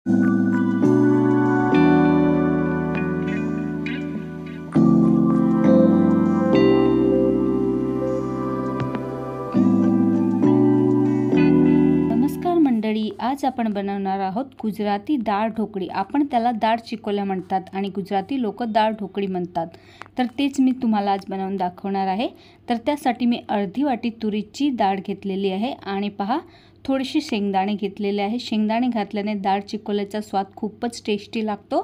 नमस्कार मंडळी, आज आपण बनवणार आहोत गुजराती डाळ ढोकळी। आपण त्याला डाळ चिकोल्या म्हणतात आणि गुजराती लोक डाळ ढोकळी म्हणतात। तर तेच मी तुम्हाला आज बनवून दाखवणार आहे। तर त्यासाठी मी अर्धी वाटी तुरीची डाळ घेतलेली आहे आणि पहा थोडेसे शेंगदाणे घेतलेले आहे। शेंगदाणे घातल्याने डाळ चिकोल्याचा स्वाद खूपच टेस्टी लागतो,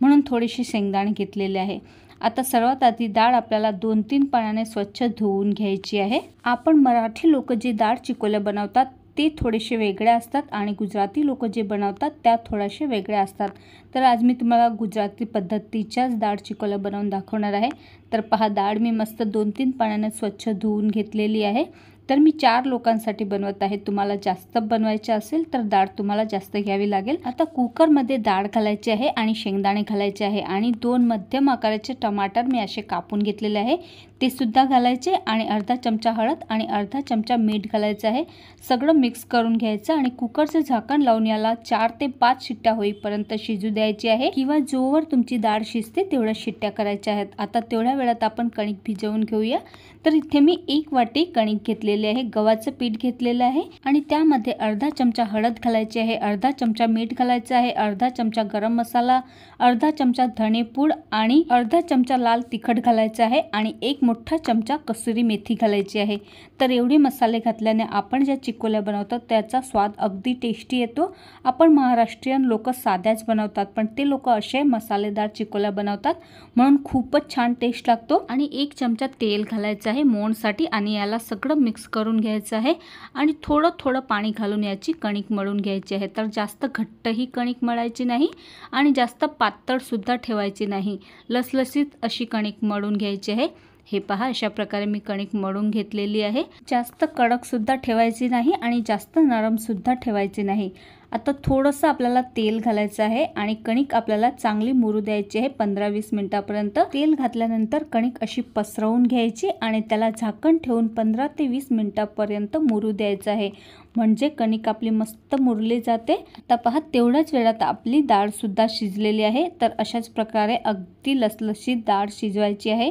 म्हणून थोडेसे शेंगदाणे घेतलेले आहे। आता सर्वात आधी डाळ आपल्याला 2-3 पाण्याने स्वच्छ धुवून घ्यायची आहे। आपण मराठी लोक जे डाळ चिकोल्या बनवतात ते थोडेसे वेगळे असतात आणि गुजराती लोक जे बनवतात त्या थोडेसे वेगळे असतात। तर आज मी तुम्हाला गुजराती पद्धतीच्याच डाळ चिकोल्या बनवून दाखवणार आहे। तर पहा, डाळ मी मस्त 2-3 पाण्याने स्वच्छ धुवून घेतलेली आहे। तर मी 4 लोकांसाठी बनवत आहे। तुम्हाला जास्त बनवायचे असेल तर डाळ तुम्हाला जास्त घ्यावी लागेल। आता कुकर मध्ये डाळ घालायची आहे आणि शेंगदाणे घालायचे आहे आणि 2 मध्यम आकाराचे टमाटर मी असे कापून घेतलेले आहे ते सुद्धा घालायचे आणि अर्धा चमचा हळद आणि अर्धा चमचा मीठ घालायचं आहे। सगळं मिक्स करून घ्यायचं आणि कुकरचे झाकण लावून याला 4 ते 5 शिट्ट्या होईपर्यंत शिजू द्यायची आहे, किंवा जोवर तुमची डाळ शिजते तेवढ्या शिट्ट्या करायच्या आहेत। आता तेवढ्या वेळात आपण कणिक भिजवून घेऊया। तर इथे मी 1 वाटी कणिक घेतलेले आहे, गव्हाचं पीठ घेतलेलं आहे आणि त्यामध्ये अर्धा चमचा हळद घालायची आहे, अर्धा चमचा मीठ घालायचं आहे, अर्धा चमचा गरम मसाला, अर्धा चमचा धणेपूड आणि अर्धा चमचा लाल तिखट घालायचं आहे आणि 1 मोठा चमचा कसुरी मेथी घालायची आहे। तर एवढे मसाले घातल्याने आपण ज्या चिकोल्या बनवतात त्याचा स्वाद अगदी टेस्टी येतो। आपण महाराष्ट्रीयन लोक साध्याच बनवतात, पण ते लोक असे मसालेदार चिकोल्या बनवतात म्हणून खूपच छान टेस्ट लागतो। आणि 1 चमचा तेल घालायचं आहे मोहनसाठी आणि याला सगळं मिक्स करून घ्यायचं आहे आणि थोडं थोडं पाणी घालून याची कणिक मळून घ्यायची आहे। तर जास्त घट्ट ही कणिक मळायची नाही आणि जास्त पातळ सुद्धा ठेवायची नाही, लसलसीत अशी कणिक मळून घ्यायची आहे। हे पहा, अशा प्रकारे मी कणिक मळून घेतलेली आहे। जास्त कडक सुद्धा ठेवायची नाही आणि जास्त नरम सुद्धा ठेवायची नाही। आता थोडंसं आपल्याला तेल घालायचं आहे आणि कणिक आपल्याला चांगली मुरू द्यायची आहे 15-20 मिनिटापर्यंत। तेल घातल्यानंतर कणिक अशी पसरवून घ्यायची आणि त्याला झाकण ठेवून 15 ते 20 मिनिटापर्यंत मुरू द्यायचं आहे, म्हणजे कणिक आपली मस्त मुरली जाते। आता पहा, तेवढ्याच वेळात आपली डाळ सुद्धा शिजलेली आहे। तर अशाच प्रकारे अगदी लसलसीत डाळ शिजवायची आहे,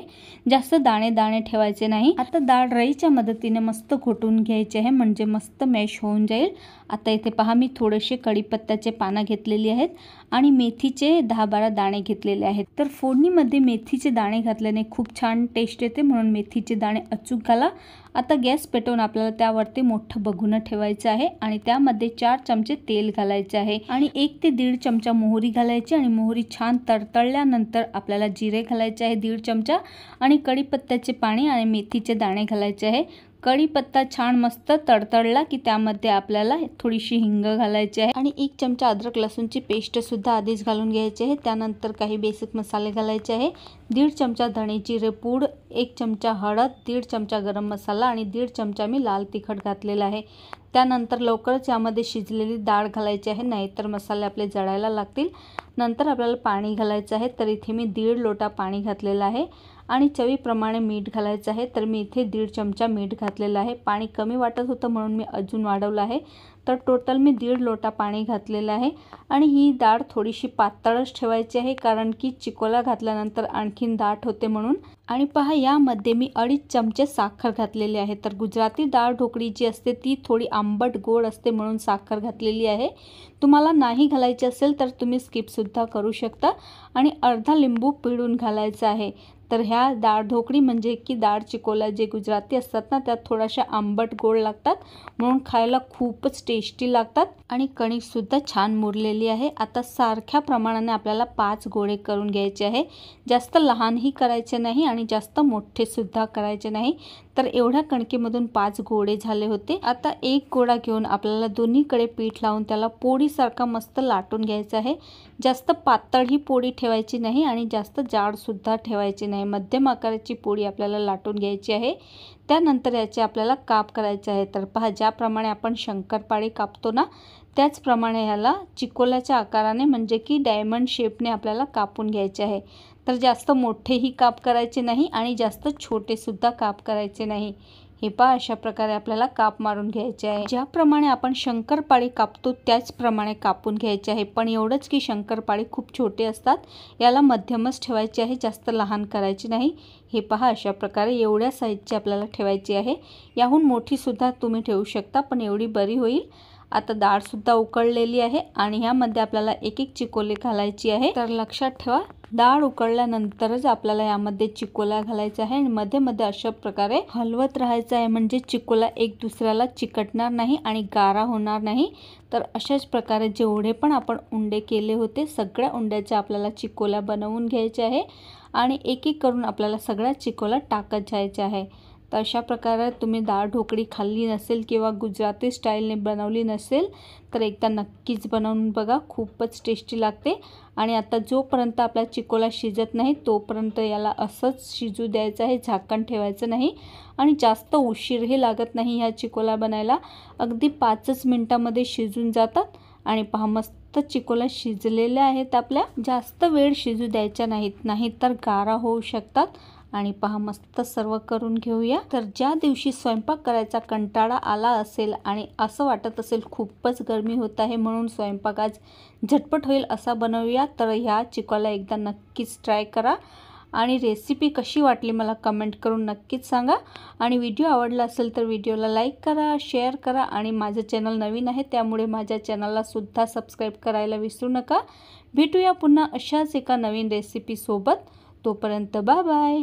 जास्त दाणे दाणे ठेवायचे नाही। आता डाळ रईच्या मदतीने मस्त घोटून घ्यायची आहे, म्हणजे मस्त मॅश होऊन जाईल। आता इथे पहा, मी थोडेसे कढीपत्त्याचे पानं घेतलेली आहेत आणि मेथीचे 10-12 दाणे घेतलेले आहेत। तर फोडणीमध्ये मेथीचे दाणे घातल्याने खूप छान टेस्ट येते, म्हणून मेथीचे दाणे अचूक घाला। आता गॅस पेटवून आपल्याला त्यावरती मोठं बघून ठेवायचं आहे आणि त्यामध्ये 4 चमचे तेल घालायचे आहे आणि 1 ते 1.5 चमचा मोहरी घालायची आणि मोहरी छान तडतडल्यानंतर आपल्याला जिरे घालायचे आहे 1.5 चमचा आणि कढीपत्त्याचे पाणी आणि मेथीचे दाणे घालायचे आहे। कढीपत्ता छान मस्त तडतडला की त्यामध्ये आपल्याला थोडीशी हिंग घालायची आहे आणि 1 चमचा अद्रक लसूणची पेस्ट सुद्धा आधीच घालून घ्यायची आहे। त्यानंतर काही बेसिक मसाले घालायचे आहे, 1.5 चमचा धणे जिरे पूड, 1 चमचा हळद, 1.5 चमचा गरम मसाला आणि 1.5 चमचा मी लाल तिखट घातलेला आहे। त्यानंतर लवकरच यामध्ये शिजलेली डाळ घालायची आहे, नाहीतर मसाले आपले जळायला लागतील। नंतर आपल्याला पाणी घालायचं आहे, तर इथे मी 1.5 लोटा पाणी घातलेलं आहे आणि चवीप्रमाणे मीठ घालायचं आहे। तर मी इथे 1.5 चमचा मीठ घातलेलं आहे, पाणी कमी वाटत होतं म्हणून मी अजून वाढवलं आहे। तर टोटल मी 1.5 लोटा पाणी घातलेलं आहे आणि ही डाळ थोडीशी पातळच ठेवायची आहे, कारण की चिकोला घातल्यानंतर आणखीन दाट होते म्हणून। आणि पहा, यामध्ये मी 2.5 चमचे साखर घातलेली आहे। तर गुजराती डाळ ढोकळी जी असते ती थोडी आंबट गोड असते म्हणून साखर घातलेली आहे। तुम्हाला नाही घालायची असेल तर तुम्ही स्किप सुद्धा करू शकता आणि अर्धा लिंबू पिळून घालायचा आहे। तर ह्या डाळ ढोकळी म्हणजे की डाळ चिकोल्या जे गुजराती असतात ना, त्या थोड्याशा आंबट गोड लागतात, म्हणून खायला खूपच टेस्टी लागतात आणि कणिक सुद्धा छान मुरलेली आहे। आता सारख्या प्रमाणाने आपल्याला 5 गोळे करून घ्यायचे आहे, जास्त लहानही करायचे नाही आणि जास्त मोठे सुद्धा करायचे नाही। तर एवढ्या कणकेमधून 5 गोळे झाले होते। आता 1 गोळा घेऊन आपल्याला दोन्हीकडे पीठ लावून त्याला पोळीसारखा मस्त लाटून घ्यायचा आहे। जास्त पातळ ही पोळी ठेवायची नाही आणि जास्त जाड सुद्धा ठेवायची नाही, मध्यम आकाराची पोळी आपल्याला लाटून घ्यायची आहे। त्यानंतर याचे आपल्याला काप करायचे आहे। तर पहा, ज्याप्रमाणे आपण शंकरपाळी कापतो ना, त्याचप्रमाणे ह्याला चिकोल्याच्या आकाराने म्हणजे की डायमंड शेपने आपल्याला कापून घ्यायचे आहे। तर जास्त मोठेही काप करायचे नाही आणि जास्त छोटे सुद्धा काप करायचे नाही। हे पहा अशा प्रकारे आपल्याला काप मारून घ्यायचे आहे। ज्याप्रमाणे आपण शंकरपाळी कापतो त्याचप्रमाणे कापून घ्यायचे आहे। पण एवढंच की शंकरपाळी खूप छोटे असतात, याला मध्यमच ठेवायचे आहे, जास्त लहान करायची नाही। हे पहा अशा प्रकारे एवढ्या साईजची आपल्याला ठेवायची आहे। याहून मोठी सुद्धा तुम्ही ठेवू शकता, पण एवढी बरी होईल। आता डाळ सुद्धा उकळलेली आहे आणि ह्यामध्ये आपल्याला एक एक चिकोले घालायची आहे। तर लक्षात ठेवा, डाळ उकळल्यानंतरच आपल्याला यामध्ये चिकोला घालायचा आहे आणि मध्ये मध्ये अशा प्रकारे हलवत राहायचं आहे, म्हणजे चिकोला एक दुसऱ्याला चिकटणार नाही आणि गारा होणार नाही। तर अशाच प्रकारे जेवढे पण आपण उंडे केले होते सगळ्या उंड्याच्या आपल्याला चिकोला बनवून घ्यायचे आहे आणि एक एक करून आपल्याला सगळ्या चिकोला टाकत जायचे आहे। तर अशा प्रकारे तुम्ही डाळ ढोकळी खाल्ली नसेल किंवा गुजराती स्टाईलने बनवली नसेल तर एकदा नक्कीच बनवून बघा, खूपच टेस्टी लागते। आणि आता जोपर्यंत आपला चिकोला शिजत नाही तोपर्यंत याला असंच शिजू द्यायचं आहे, झाकण ठेवायचं नाही आणि जास्त उशीरही लागत नाही ह्या चिकोला बनायला, अगदी 5च मिनिटांमध्ये शिजून जातात। आणि पहा मस्त चिकोला शिजलेल्या आहेत आपल्या, जास्त वेळ शिजू द्यायच्या नाहीत तर गारा होऊ शकतात। आणि पहा मस्त सर्व करून घेऊया। तर ज्या दिवशी स्वयंपाक करायचा कंटाळा आला असेल आणि असं वाटत असेल खूपच गरमी होत आहे म्हणून स्वयंपाक आज झटपट होईल असा बनवूया, तर ह्या चिकोला एकदा नक्कीच ट्राय करा आणि रेसिपी कशी वाटली मला कमेंट करून नक्कीच सांगा। आणि व्हिडिओ आवडला असेल तर व्हिडिओला लाईक करा, शेअर करा आणि माझं चॅनल नवीन आहे त्यामुळे माझ्या चॅनलला सुद्धा सबस्क्राईब करायला विसरू नका। भेटूया पुन्हा अशाच एका नवीन रेसिपी सोबत, तोपर्यंत बाय बाय।